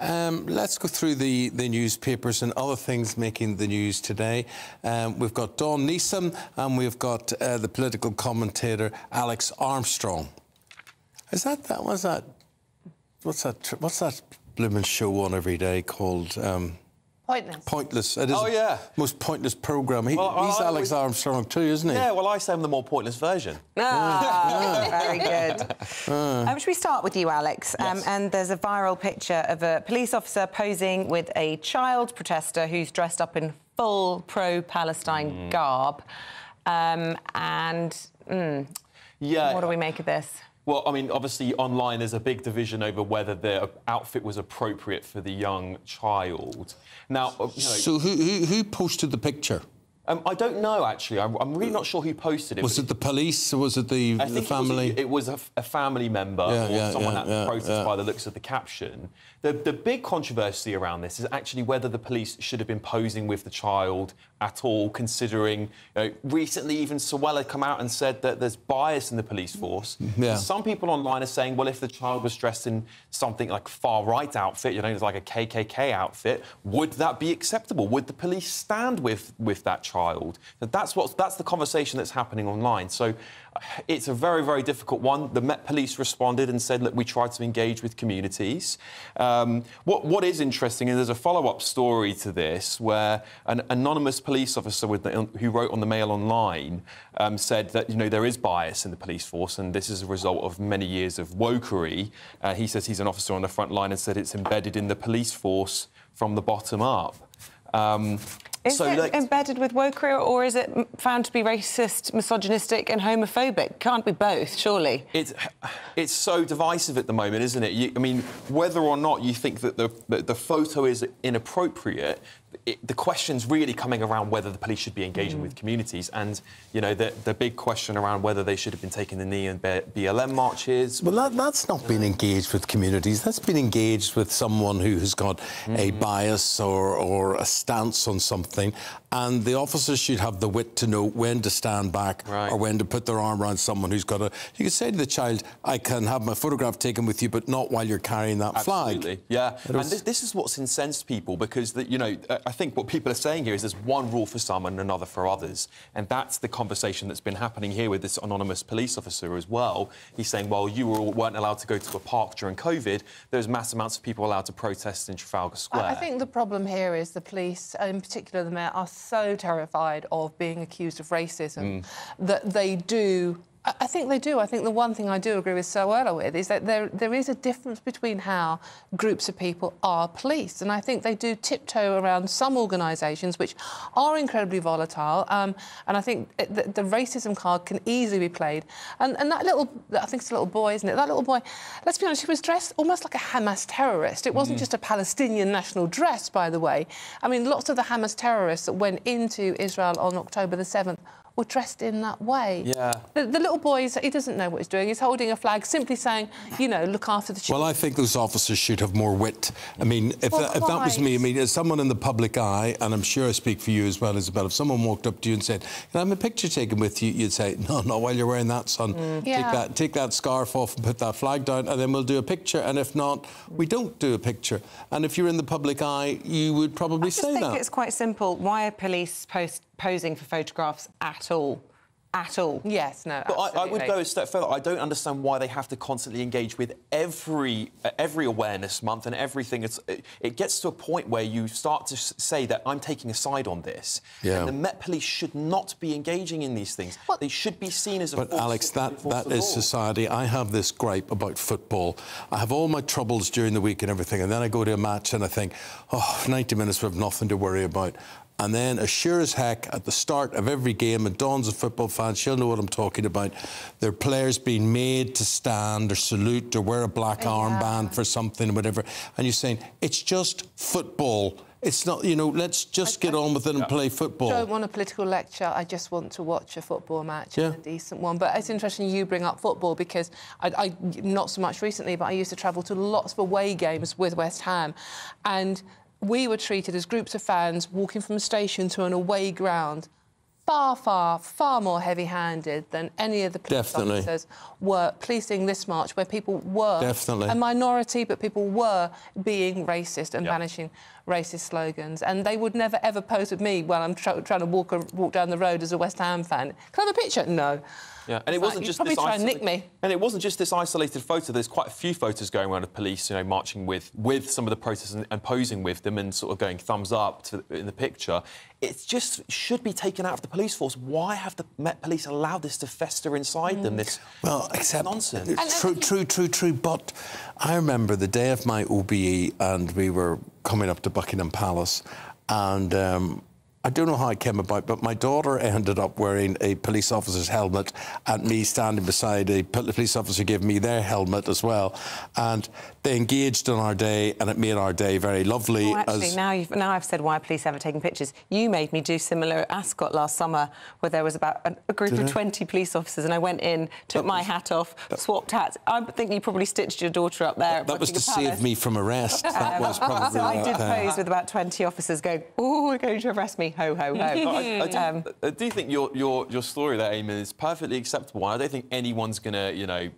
Let's go through the newspapers and other things making the news today. We've got Dawn Neeson and we've got the political commentator Alex Armstrong. Is that what's that blooming show on every day called? Pointless. Pointless. It is the most pointless programme. He's Alex Armstrong too, isn't he? Yeah, well, I say I'm the more pointless version. Very good. Should we start with you, Alex? Yes. And there's a viral picture of a police officer posing with a child protester who's dressed up in full pro-Palestine garb. Yeah. What do we make of this? Well, I mean, obviously, online there's a big division over whether the outfit was appropriate for the young child. Now, you know, so who posted the picture? I don't know, actually. I'm really not sure who posted it. Was it the police or was it the family? It was a family member or someone at the protest by the looks of the caption. The big controversy around this is actually whether the police should have been posing with the child at all, considering recently even Sewell had come out and said that there's bias in the police force. Yeah. Some people online are saying, well, if the child was dressed in something like far-right outfit, you know, like a KKK outfit, would that be acceptable? Would the police stand with that child? That's the conversation that's happening online. So it's a very, very difficult one. The Met Police responded and said, look, we tried to engage with communities. What is interesting is there's a follow-up story to this where an anonymous police officer who wrote on the Mail Online said that, you know, there is bias in the police force and this is a result of many years of wokery. He says he's an officer on the front line and said it's embedded in the police force from the bottom up. Is it embedded with wokery, or is it found to be racist, misogynistic and homophobic? Can't be both, surely. It's so divisive at the moment, isn't it? I mean, whether or not you think that the photo is inappropriate, the question's really coming around whether the police should be engaging with communities and, you know, the big question around whether they should have been taking the knee in BLM marches. Well, that's not been engaged with communities. That's been engaged with someone who has got a bias or a stance on something, and the officers should have the wit to know when to stand back or when to put their arm around someone who's got a... You can say to the child, I can have my photograph taken with you, but not while you're carrying that flag. Absolutely, yeah. And this is what's incensed people, because, you know, I think what people are saying here is there's one rule for some and another for others. And that's the conversation that's been happening here with this anonymous police officer as well. He's saying, well, you weren't allowed to go to a park during COVID. There's mass amounts of people allowed to protest in Trafalgar Square. I think the problem here is the police, in particular the Mayor, are so terrified of being accused of racism that they do... I think they do. I think the one thing I do agree with Sewell with is that there is a difference between how groups of people are policed, and I think they do tiptoe around some organisations which are incredibly volatile, and I think the racism card can easily be played. And that little, I think it's a little boy, isn't it? That little boy, let's be honest, he was dressed almost like a Hamas terrorist. It wasn't just a Palestinian national dress, by the way. I mean, lots of the Hamas terrorists that went into Israel on October the 7th were dressed in that way. Yeah. The little boy, he doesn't know what he's doing. He's holding a flag, simply saying, you know, look after the children. Well, I think those officers should have more wit. I mean, if that was me, I mean, as someone in the public eye, and I'm sure I speak for you as well, Isabel, if someone walked up to you and said, can I have a picture taken with you? You'd say, no, not while you're wearing that, son. Take that scarf off and put that flag down, and then we'll do a picture. And if not, we don't do a picture. And if you're in the public eye, you would probably say that. I think it's quite simple. Why are police posing for photographs at all? At all? Yes, no, but I would go a step further. I don't understand why they have to constantly engage with every awareness month and everything. It gets to a point where you start to say that I'm taking a side on this. Yeah. And the Met Police should not be engaging in these things. Well, they should be seen as a force. But, Alex, that is society. I have this gripe about football. I have all my troubles during the week and everything, and then I go to a match and I think, oh, 90 minutes, we have nothing to worry about. And then, as sure as heck, at the start of every game, and Dawn's a football fan, she'll know what I'm talking about, there are players being made to stand or salute or wear a black armband for something or whatever. And you're saying, it's just football. It's not, you know, let's just get on with it and play football. I don't want a political lecture. I just want to watch a football match, and a decent one. But it's interesting you bring up football, because I not so much recently, but I used to travel to lots of away games with West Ham, and we were treated as groups of fans walking from a station to an away ground far more heavy-handed than any of the police officers were policing this march, where people were a minority, but people were being racist and banishing racist slogans. And they would never, ever pose with me while I'm trying to walk down the road as a West Ham fan. Can I have a picture? No. Yeah, and it wasn't just probably try and nick me. And it wasn't just this isolated photo. There's quite a few photos going around of police, you know, marching with some of the protesters and posing with them and sort of going thumbs up in the picture. It just should be taken out of the police force. Why have the Met Police allowed this to fester inside them? This nonsense. True. But I remember the day of my OBE, and we were coming up to Buckingham Palace, and I don't know how it came about, but my daughter ended up wearing a police officer's helmet and me standing beside a police officer giving me their helmet as well. And they engaged on our day, and it made our day very lovely. Oh, actually, now I've said why police haven't taken pictures. You made me do similar at Ascot last summer, where there was about a group of 20 police officers, and I went in, took my hat off, swapped hats. I think you probably stitched your daughter up there. That was to save me from arrest. That was probably so I did pose with about 20 officers going, "Oh, we're going to arrest me, ho, ho, ho." I do think your story there, Eamonn, is perfectly acceptable. I don't think anyone's going to, you know,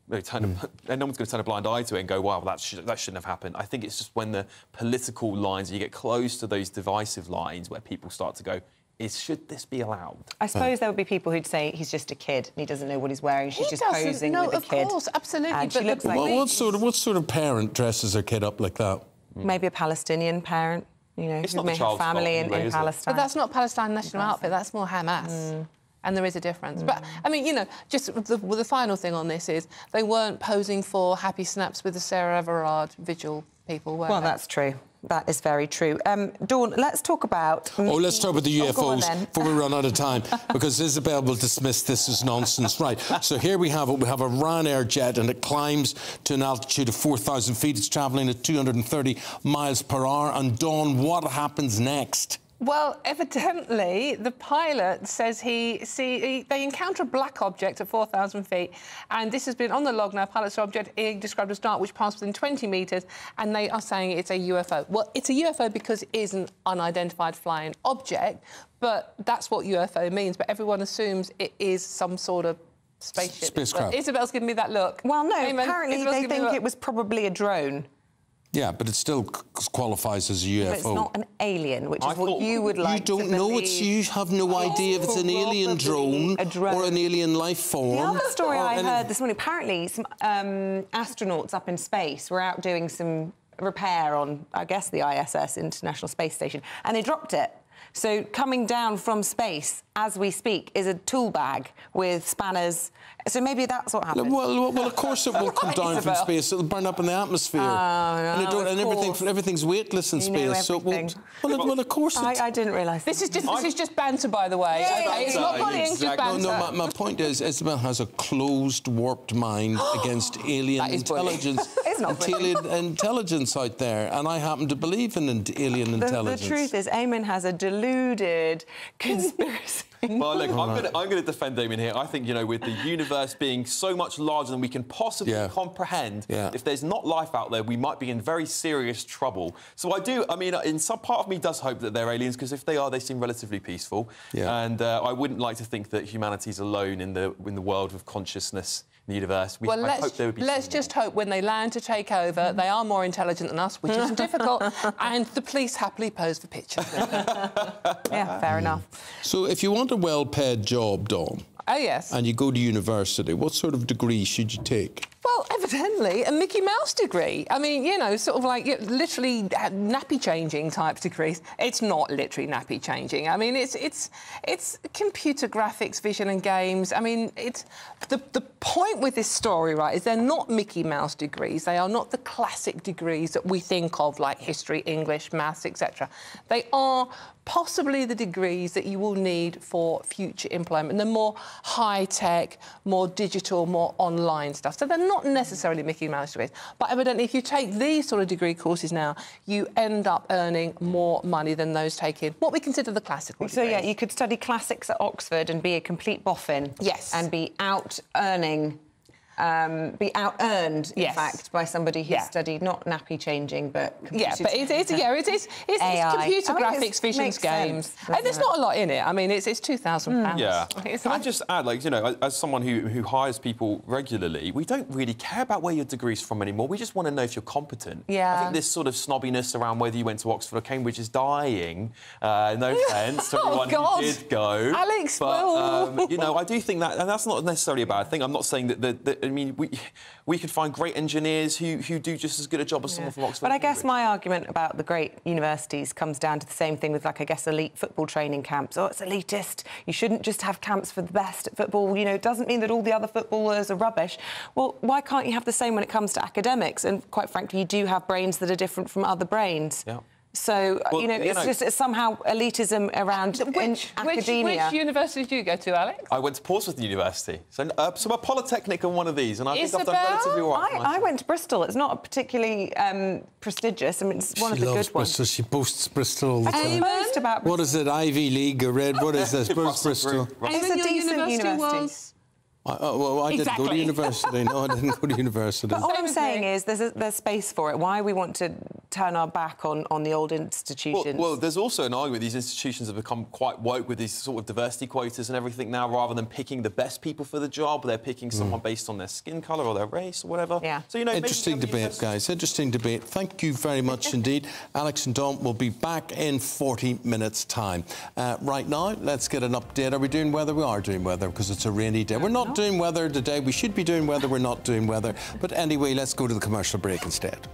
no one's going to turn a blind eye to it and go, "Wow, that shouldn't have happened." I think it's just when the political lines, you get close to those divisive lines, where people start to go, should this be allowed? I suppose there would be people who'd say he's just a kid and he doesn't know what he's wearing. She's just posing with a kid. No, of course, absolutely. And she looks like what sort of parent dresses their kid up like that? Maybe a Palestinian parent. You know, it's who may have family in Palestine. But that's not Palestine national outfit, that's more Hamas. And there is a difference. But, I mean, you know, just the final thing on this is they weren't posing for happy snaps with the Sarah Everard vigil people, were they? Well, that's true. That is very true. Dawn, let's talk about... let's talk about the UFOs before we run out of time, because Isabel will dismiss this as nonsense. Right, so here we have it. We have a Ryanair jet, and it climbs to an altitude of 4,000 feet. It's travelling at 230 miles per hour. And Dawn, what happens next? Well, evidently, the pilot says they encounter a black object at 4,000 feet, and this has been on the log now. Pilot's object described as dark, which passed within 20 metres, and they are saying it's a UFO. Well, it's a UFO because it is an unidentified flying object, but that's what UFO means. But everyone assumes it is some sort of spaceship. Spacecraft. Isabel's giving me that look. Well, no, apparently they think it was probably a drone. Yeah, but it still qualifies as a UFO. But it's not an alien, which is what you would like to believe. You don't know. You have no idea if it's an alien drone or an alien life form. The other story I heard this morning, apparently some astronauts up in space were out doing some repair on, I guess, the ISS, International Space Station, and they dropped it. So coming down from space, as we speak, is a tool bag with spanners. So maybe that's what happened. Well, of course it will come down from space. It'll burn up in the atmosphere. Everything's weightless in space. So well, of course. I didn't realise. This is just banter, by the way. Okay, it's not bullying, just banter. No, my point is, Isabel has a closed, warped mind against alien intelligence. It's not intelligence out there, and I happen to believe in alien intelligence. The truth is, Eamonn has a deluded conspiracy. Well, look, I'm going to defend Eamonn here. I think, you know, with the universe being so much larger than we can possibly comprehend, if there's not life out there, we might be in very serious trouble. So I mean, in some part of me does hope that they're aliens, because if they are, they seem relatively peaceful. And I wouldn't like to think that humanity's alone in the world of consciousness. The universe. Let's just hope when they land to take over, they are more intelligent than us, which isn't difficult, and the police happily pose for pictures. Yeah, fair enough. So if you want a well-paid job, Dawn, oh yes, and you go to university, what sort of degree should you take? Well, evidently, a Mickey Mouse degree. I mean, you know, sort of like literally nappy-changing type degrees. It's not literally nappy-changing. I mean, it's computer graphics, vision and games. I mean, it's... The point with this story, right, is they're not Mickey Mouse degrees. They are not the classic degrees that we think of, like history, English, maths, etc. They are possibly the degrees that you will need for future employment. They're more high-tech, more digital, more online stuff. So they're not necessarily Mickey Mouse degrees. But evidently, if you take these sort of degree courses now, you end up earning more money than those taking what we consider the classical degrees. So, yeah, you could study classics at Oxford and be a complete boffin. Yes. And be out earning be out-earned, in fact, by somebody who's studied not nappy changing, but it's computer graphics, visions, games, and there's not a lot in it. I mean, it's £2,000. Yeah. Can I just add, like, you know, as someone who hires people regularly, we don't really care about where your degree's from anymore. We just want to know if you're competent. Yeah. I think this sort of snobbiness around whether you went to Oxford or Cambridge is dying. No offence to everyone who did go. Alex, but you know, I do think that, and that's not necessarily a bad thing. I'm not saying that I mean, we could find great engineers who do just as good a job as someone from Oxford. But I guess my argument about the great universities comes down to the same thing with, like, I guess, elite football training camps. Oh, it's elitist. You shouldn't just have camps for the best at football. You know, it doesn't mean that all the other footballers are rubbish. Well, why can't you have the same when it comes to academics? And quite frankly, you do have brains that are different from other brains. Yeah. So, well, you know, it's somehow elitism around academia. Which university did you go to, Alex? I went to Portsmouth University. So a polytechnic and one of these, and I think I've done relatively well. I went to Bristol. It's not particularly prestigious. I mean, it's one of the good ones. She boasts Bristol all the time. I boast about Bristol. What is it, Ivy League or Red? What is this? Where's Bristol? It's a decent university. I didn't go to university. No, I didn't go to university. But all I'm saying is there's space for it. Why we want to turn our back on the old institutions? Well, there's also an argument these institutions have become quite woke with these sort of diversity quotas and everything now. Rather than picking the best people for the job, they're picking someone based on their skin colour or their race or whatever. Yeah. So, you know, interesting debate, guys. Interesting debate. Thank you very much indeed. Alex and Dom will be back in 40 minutes' time. Right now, let's get an update. Are we doing weather? We are doing weather because it's a rainy day. We're not doing weather today. We should be doing weather. We're not doing weather. But anyway, let's go to the commercial break instead.